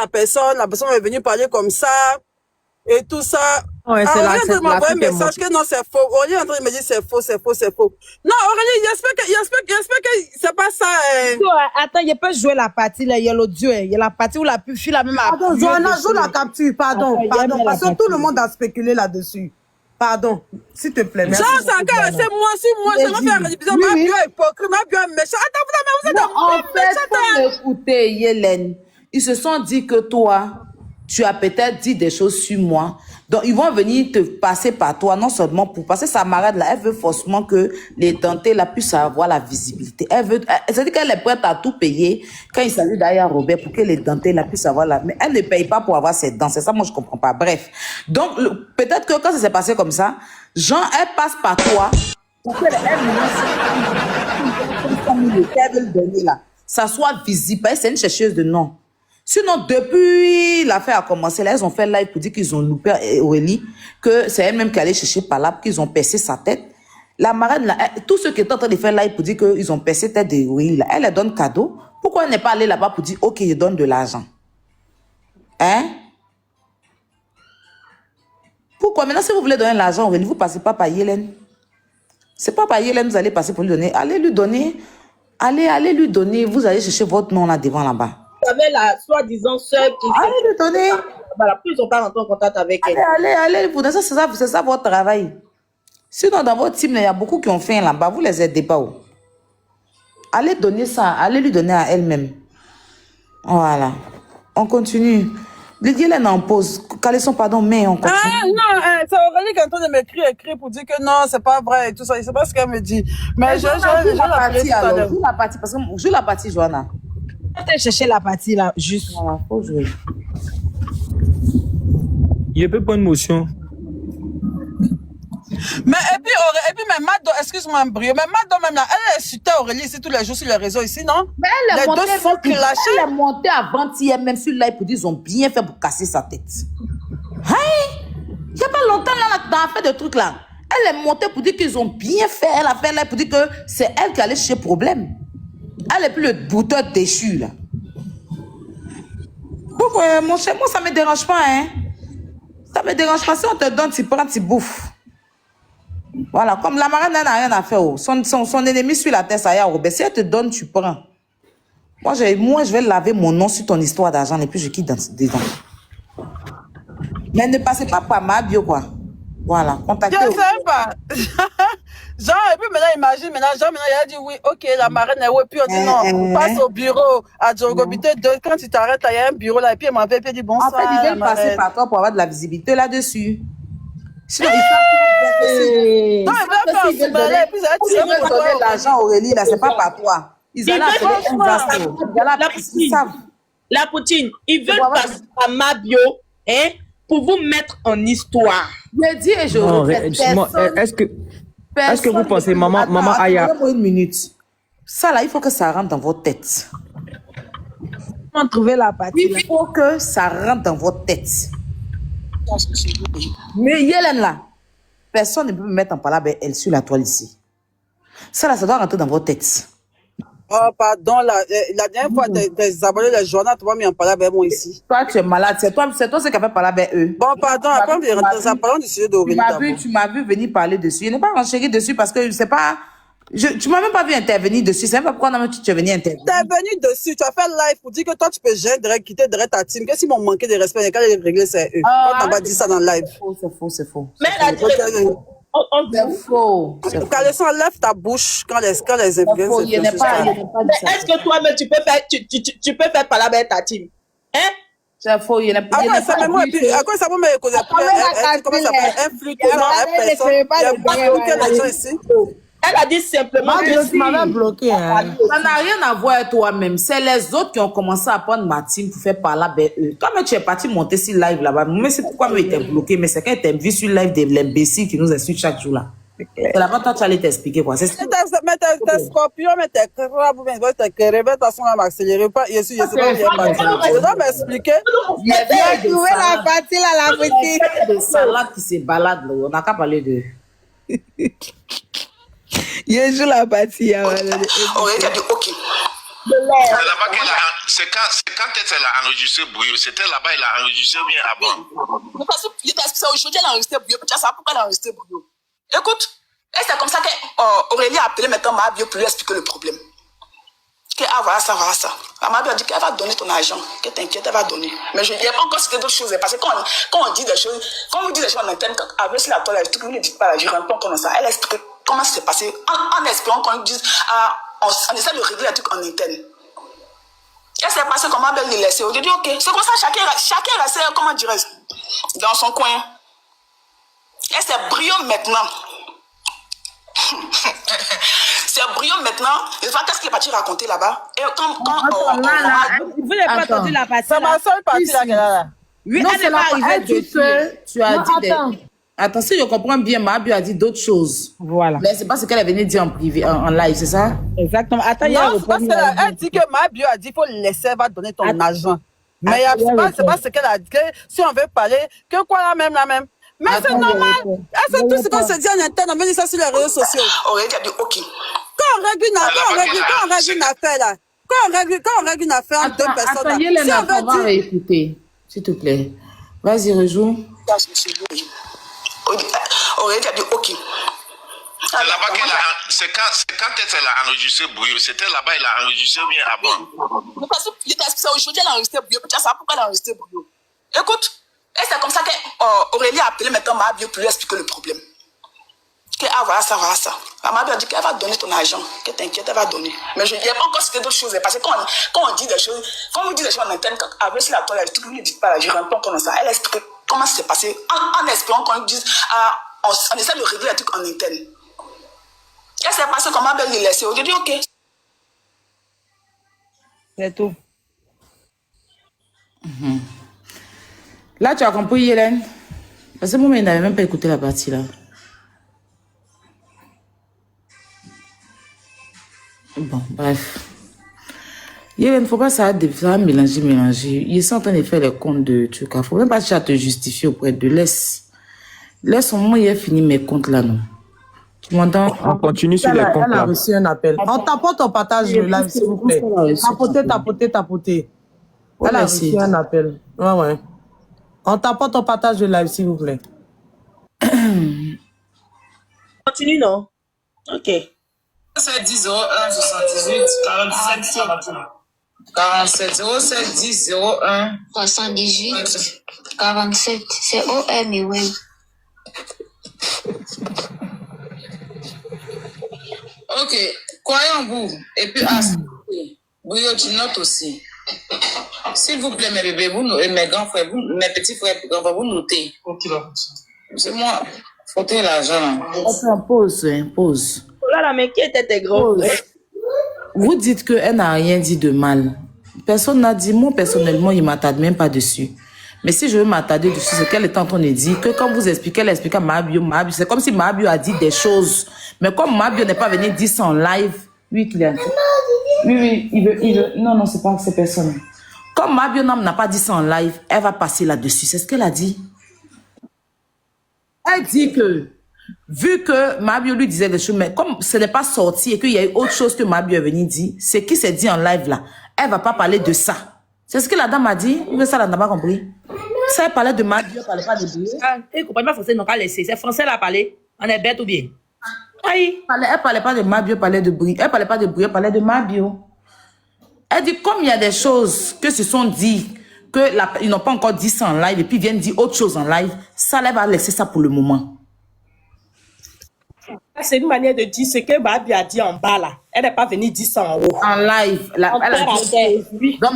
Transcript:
la personne est venue parler comme ça, et tout ça. Ouais, c'est Aurélie est en train de m'envoyer un fille message que non, c'est faux. Aurélie est en train de me dire c'est faux, c'est faux, c'est faux. Non, Aurélie, j'espère que c'est pas ça. Attends, il peut jouer la partie, là, il y a l'audio, il y a la partie où la fille la même Pardon, Johanna, joue la capture, pardon, parce que tout le monde a spéculé là-dessus. Pardon, s'il te plaît, merci. Genre, c'est encore, c'est moi, je vais faire un épisode, ma bio hypocrite, ma bio méchant. Attends, vous êtes En fait, faut m'écouter, Yélène. Ils se sont dit que toi, tu as peut-être dit des choses sur moi. Donc, ils vont venir te passer par toi, non seulement pour passer sa marade là, elle veut forcément que les dentés là puissent avoir la visibilité. C'est-à-dire qu'elle est prête à tout payer quand il s'agit d'aller à Robert pour que les dentés là puissent avoir la, mais elle ne paye pas pour avoir ses dents. C'est ça, moi, je comprends pas. Bref. Donc, peut-être que quand ça s'est passé comme ça, Jean, elle passe par toi pour que elle veut le donner là, ça soit visible. C'est une chercheuse de nom. Sinon, depuis l'affaire a commencé, là, elles ont fait live pour dire qu'ils ont loupé Aurélie, que c'est elle-même qui allait chercher par là, qu'ils ont percé sa tête. La marraine, là, tous ceux qui étaient en train de faire live pour dire qu'ils ont percé la tête d'Aurélie, là, elle donne cadeau. Pourquoi elle n'est pas allée là-bas pour dire, OK, je donne de l'argent? Hein? Pourquoi? Maintenant, si vous voulez donner l'argent, Aurélie, vous ne passez pas par Yélène. C'est pas par Yélène, vous allez passer pour lui donner. Allez lui donner. Allez lui donner. Vous allez chercher votre nom là devant là-bas. Vous savez, la soi-disant sœur qui... Allez lui donner. Voilà, plus ils n'ont pas rentré en contact avec elle. Allez, pour ça, c'est ça votre travail. Sinon, dans votre team, il y a beaucoup qui ont fait là-bas. Vous les aidez pas. Allez donner ça. Allez lui donner à elle-même. Voilà. On continue. Lydia, elle est en pause. Caleçon, pardon, mais on continue. Ah non, c'est Aurélie qui est en train de m'écrire pour dire que non, c'est pas vrai et tout ça. C'est pas ce qu'elle me dit. Mais je la partie alors. Joue la partie, parce que joue la partie, Johanna. Peut-être chercher la partie là, juste. Voilà, faut jouer. Il peut pas une motion. Mais et puis même Mado, excuse-moi Brio, mais Mado même là, elle insultait Aurélie ici tous les jours sur les réseaux ici, non? Mais elle est montée avant-hier même sur live pour dire qu'ils ont bien fait pour casser sa tête. Hein? Il n'y a pas longtemps là, dans l'affaire de trucs là. Elle est montée pour dire qu'ils ont bien fait. Elle a fait live pour dire que c'est elle qui allait chercher problème. Elle est plus le bouteur déchu là. Pourquoi, mon cher, moi ça me dérange pas, hein? Ça me dérange pas. Si on te donne, tu prends, tu bouffes. Voilà, comme la marraine n'a rien à faire. Son ennemi sur la terre, ça y est, Robert. Si elle te donne, tu prends. Moi, je vais laver mon nom sur ton histoire d'argent et puis je quitte dedans. Mais ne passez pas par ma bio, quoi. Voilà, contactez. Je sais pas. Genre, et puis maintenant, imagine, il a dit oui, ok, la marraine est où, et puis on dit non, on passe au bureau à Djogobité, quand tu t'arrêtes, il y a un bureau là, et puis il m'appelle, puis il dit bonsoir. En fait, ils veulent passer par toi pour avoir de la visibilité là-dessus. Sinon, ils veulent donner l'argent, Aurélie, là, c'est pas par toi. Ils allaient appeler un vasto. Ils savent. La poutine, ils veulent passer à ma bio, hein, pour vous mettre en histoire. Je dis et je répète, est-ce que vous pensez, maman Aya? Une minute. Ça là, il faut que ça rentre dans votre tête. Comment trouver la partie? Il faut que ça rentre dans votre tête. Mais Yélène là, personne ne peut me mettre en parole avec elle sur la toile ici. Ça là, ça doit rentrer dans votre tête. Oh, pardon, la dernière fois, tes abonnés de journal, tu m'as mis en parole avec moi ici. Toi, tu es malade. C'est toi qui as fait parler avec eux. Bon, pardon, après, on va parler du sujet d'Aurélie. Tu m'as vu venir parler dessus. Je n'ai pas renchéri dessus parce que je ne sais pas. Tu m'as même pas vu intervenir dessus. C'est même pas pourquoi tu es venu intervenir. Tu es venu dessus. Tu as fait live pour dire que toi, tu peux quitter direct ta team. Que s'ils m'ont manqué de respect, quand ils régler, c'est eux. Quand tu vas dire ça dans le live. C'est faux. Mais c'est faux. Caleçon, lève ta bouche quand les influenceurs. Est-ce que toi-même, tu peux faire parler avec ta team? Hein? C'est faux, il n'y a pas de ça me comment ça s'appelle? Elle a dit simplement que tu m'avais bloqué. Ça n'a rien à voir avec toi-même. C'est les autres qui ont commencé à prendre ma team pour faire parler avec eux. Toi-même, tu es parti monter sur live là-bas. Mais c'est pourquoi tu étais bloqué. Mais c'est quand tu as vu sur live de l'imbécile qui nous insulte chaque jour là. C'est là-bas, toi, tu allais t'expliquer quoi. C'est mais t'es scorpion, mais t'es crabou, mais t'es réveillé, de toute façon, on va m'accélérer pas. Je sais pas bien. Tu dois m'expliquer. Il y a trouvé la partie là, la petite. Il y a des salades qui se baladent là. On n'a qu'à parler de. Il joue la partie. Aurélie a dit ok. là-bas qu'elle a, c'est quand elle a enregistré Bouillot, c'était là-bas, elle a enregistré bien avant. Mais parce que c'est aujourd'hui, elle a enregistré Bouillot. Tu sais pourquoi elle a enregistré Bouillot? Écoute, et c'est comme ça qu'Aurélie a appelé maintenant Mabio pour lui expliquer le problème. Que, ah, voilà ça, voilà ça. Mabio a dit qu'elle va donner ton argent. Que t'inquiète, elle va donner. Mais il n'y a pas encore cité d'autres choses. Parce que quand on dit des choses, quand on dit des choses en interne, avec la toile, vous ne dites pas, je ne rentre pas comme ça. Elle explique comment ça s'est passé en espérant qu'on dise, ah, on essaie de régler les trucs en interne. Elle s'est passé comment elle les laissait. J'ai dit, ok, c'est comme ça, chacun restait, comment dirais-je, dans son coin. Et c'est brillant maintenant. C'est brillant maintenant. Je vois qu'est-ce qu'il est parti raconter là-bas. Et Vous n'avez pas entendu la partie. C'est ma seule partie là qu'elle a là. Oui, Non, elle c'est n'est la pas arrivée partie dessus. que tu as Non, dit. attends. Attends, si je comprends bien, Mabio a dit d'autres choses. Voilà. Mais c'est pas ce qu'elle est venue dire en privé, en live, c'est ça? Exactement. Attends, il y a Non, c'est parce qu'elle dit que Mabio a dit qu'il faut laisser, elle va donner ton argent. Mais c'est pas ce qu'elle a dit. Si on veut parler, que quoi la même. Mais c'est normal. C'est tout ce qu'on se dit en interne, on met ça sur les réseaux sociaux. Aurélie a dit ok. Quand on règle une affaire là, quand on règle une affaire entre deux personnes là, Attends, Yélena, on va réécouter, s'il te plaît. Vas-y, rejoue. Aurélie a dit ok. C'est là-bas qu'elle a, c'est quand elle a enregistré Bouillot, c'était là-bas, elle a enregistré bien avant. Mais parce que c'est aujourd'hui, elle a enregistré Bouillot. Tu sais pourquoi elle a enregistré Bouillot? Écoute, et c'est comme ça qu'Aurélie a appelé maintenant Mabio pour lui expliquer le problème. Que, ah, voilà ça, voilà ça. Mabio a dit qu'elle va donner ton argent. Que t'inquiète, elle va donner. Mais il n'y a pas encore cité d'autres choses. Parce que quand on dit des choses, quand on dit des choses en interne, avec la toile, tout le monde ne dit pas, je ne rentre pas comme ça. Elle explique comment ça s'est passé en espérant qu'on dise, ah, on essaie de régler les trucs en interne. Elle s'est passé comment elle les laissait. J'ai dit ok. C'est tout. Là, tu as compris, Hélène? Parce que moi, il n'avait même pas écouté la partie là. Bon, bref. Hélène, il ne faut pas ça mélanger. Ils sont en train de faire les comptes de trucs. Il ne faut même pas chercher à te justifier auprès de laisse au moment où il a fini mes comptes là, non. Tu m'entends? On continue sur les comptes Elle a là. reçu un appel. On t'apporte ton partage le live, s'il vous plaît. Tapoter. Elle a reçu un appel. Ouais. On t'apporte ton partage de live, s'il vous plaît. Continue, non? Ok. C'est 10 01 78 47 47 07 10 01 78 47. C'est OM et web. Ok, croyez en vous. Et puis, Bouillot, tu notes aussi. S'il vous plaît, mes bébés, vous, mes grands frères, vous, mes petits frères, vous notez. C'est moi, fautez l'argent là. Attends, pause. Oh là, mais qui était tes grands frères? Vous dites qu'elle n'a rien dit de mal. Personne n'a dit, moi personnellement, il ne m'attarde même pas dessus. Mais si je veux m'attarder dessus, c'est qu'elle est en train de dire que quand vous expliquez, elle explique à Mabio, c'est comme si Mabio a dit des choses. Mais comme Mabio n'est pas venu dire ça en live, oui, qu'il a dit. Oui, il veut. Non, c'est pas ces personnes. Comme Mabio n'a pas dit ça en live, elle va passer là-dessus. C'est ce qu'elle a dit. Elle dit que, vu que Mabio lui disait des choses, mais comme ce n'est pas sorti et qu'il y a eu autre chose que Mabio est venu dire, c'est qui s'est dit en live là, elle va pas parler de ça. C'est ce que la dame a dit, ou ça, elle n'a pas compris. Ça, elle parlait de Mabio, elle parlait pas de Bouillot. Elle ne comprend pas français, donc elle laisse. C'est français, elle a parlé. On est bête ou bien? Aïe. Elle parlait pas de Mabio, elle parlait de Bouillot. Elle parlait pas de Bouillot, elle parlait de Mabio. Elle dit, comme il y a des choses que se sont dit, ils n'ont pas encore dit ça en live, et puis ils viennent dire autre chose en live, ça, elle va laisser ça pour le moment. C'est une manière de dire ce que Babi a dit en bas là. Elle n'est pas venue dire ça en haut. En live. Elle a dit. Oui. Donc,